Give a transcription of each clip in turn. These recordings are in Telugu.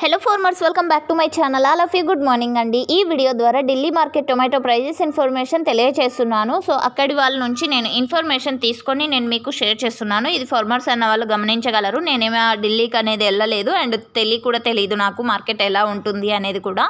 Hello farmers, welcome back to my channel. All of you good morning అండి. ఈ వీడియో ద్వారా Delhi market tomato prices information తెలియజేస్తున్నాను. సో అక్కడి వాళ్ళ నుంచి నేను ఇన్ఫర్మేషన్ తీసుకొని నేను మీకు షేర్ చేస్తున్నాను. ఇది ఫార్మర్స్ అన్న వాళ్ళు గమనించగలరు. నేనేమో ఢిల్లీకి అనేది వెళ్ళలేదు అండ్ తెలియదు నాకు మార్కెట్ ఎలా ఉంటుంది అనేది కూడా.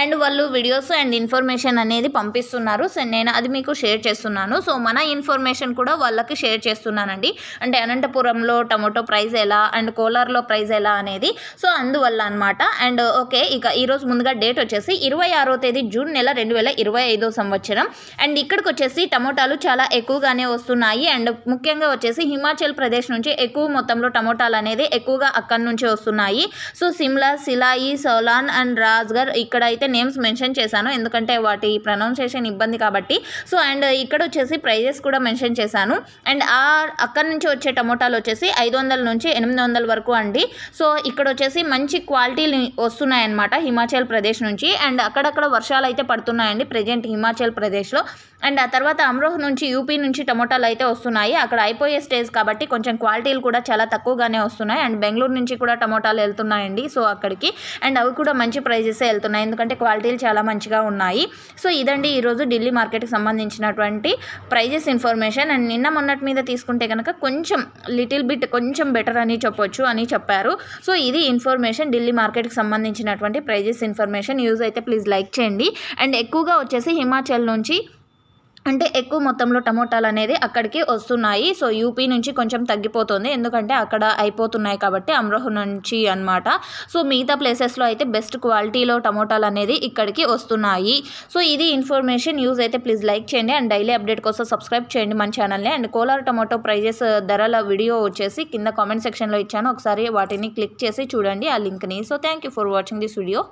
అండ్ వాళ్ళు వీడియోస్ అండ్ ఇన్ఫర్మేషన్ అనేది పంపిస్తున్నారు. సో నేను అది మీకు షేర్ చేస్తున్నాను. సో మన ఇన్ఫర్మేషన్ కూడా వాళ్ళకి షేర్ చేస్తున్నానండి. అంటే అనంతపురంలో టొమాటో ప్రైస్ ఎలా అండ్ కోలార్లో ప్రైస్ ఎలా అనేది. సో అందువల్ల అనమాట. అండ్ ఓకే, ఇక ఈరోజు ముందుగా డేట్ వచ్చేసి 26వ తేదీ జూన్ నెల 2025 సంవత్సరం. అండ్ ఇక్కడికి వచ్చేసి టమోటాలు చాలా ఎక్కువగానే వస్తున్నాయి. అండ్ ముఖ్యంగా వచ్చేసి హిమాచల్ ప్రదేశ్ నుంచి ఎక్కువ మొత్తంలో టమోటాలు అనేది ఎక్కువగా అక్కడి నుంచి వస్తున్నాయి. సో సిమ్లా, సిలాయి, సోలాన్ అండ్ రాజ్గర్ ఇక్కడ అయితే నేమ్స్ మెన్షన్ చేశాను ఎందుకంటే వాటి ప్రొనౌన్సియేషన్ ఇబ్బంది కాబట్టి. సో అండ్ ఇక్కడ వచ్చేసి ప్రైజెస్ కూడా మెన్షన్ చేశాను. అండ్ అక్కడి నుంచి వచ్చే టమోటాలు వచ్చేసి 500 నుంచి 800 వరకు అండి. సో ఇక్కడ వచ్చేసి మంచి క్వాలిటీ వస్తున్నాయన్నమాట హిమాచల్ ప్రదేశ్ నుంచి. అండ్ అక్కడక్కడ వర్షాలు అయితే పడుతున్నాయండి ప్రజెంట్ హిమాచల్ ప్రదేశ్లో. అండ్ ఆ తర్వాత అమ్రోహ్ నుంచి యూపీ నుంచి టమోటాలు అయితే వస్తున్నాయి. అక్కడ అయిపోయే స్టేజ్ కాబట్టి కొంచెం క్వాలిటీలు కూడా చాలా తక్కువగానే వస్తున్నాయి. అండ్ బెంగళూరు నుంచి కూడా టమోటాలు వెళ్తున్నాయండి సో అక్కడికి. అండ్ అవి కూడా మంచి ప్రైజెసే వెళ్తున్నాయి ఎందుకంటే క్వాలిటీలు చాలా మంచిగా ఉన్నాయి. సో ఇదండి ఈరోజు ఢిల్లీ మార్కెట్కి సంబంధించినటువంటి ప్రైజెస్ ఇన్ఫర్మేషన్. అండ్ నిన్న మొన్నటి మీద తీసుకుంటే కనుక కొంచెం లిటిల్ బిట్ కొంచెం బెటర్ అని చెప్పారు. సో ఇది ఇన్ఫర్మేషన్ ఢిల్లీ మార్కెట్కి సంబంధించినటువంటి ప్రైజెస్ ఇన్ఫర్మేషన్. యూజ్ అయితే ప్లీజ్ లైక్ చేయండి. అండ్ ఎక్కువగా వచ్చేసి హిమాచల్ నుంచి అంటే ఎక్కువ మొత్తంలో టమోటాలు అనేది అక్కడికి వస్తున్నాయి. సో యూపీ నుంచి కొంచెం తగ్గిపోతుంది ఎందుకంటే అక్కడ అయిపోతున్నాయి కాబట్టి అమ్రోహ్ నుంచి అనమాట. సో మిగతా ప్లేసెస్లో అయితే బెస్ట్ క్వాలిటీలో టమోటాలు అనేది ఇక్కడికి వస్తున్నాయి. సో ఇది ఇన్ఫర్మేషన్. యూజ్ అయితే ప్లీజ్ లైక్ చేయండి అండ్ డైలీ అప్డేట్ కోసం సబ్స్క్రైబ్ చేయండి మన ఛానల్ని. అండ్ కోలార్ టమోటో ప్రైజెస్ ధరల వీడియో వచ్చేసి కింద కామెంట్ సెక్షన్లో ఇచ్చాను, ఒకసారి వాటిని క్లిక్ చేసి చూడండి ఆ లింక్ని. So thank you for watching this video.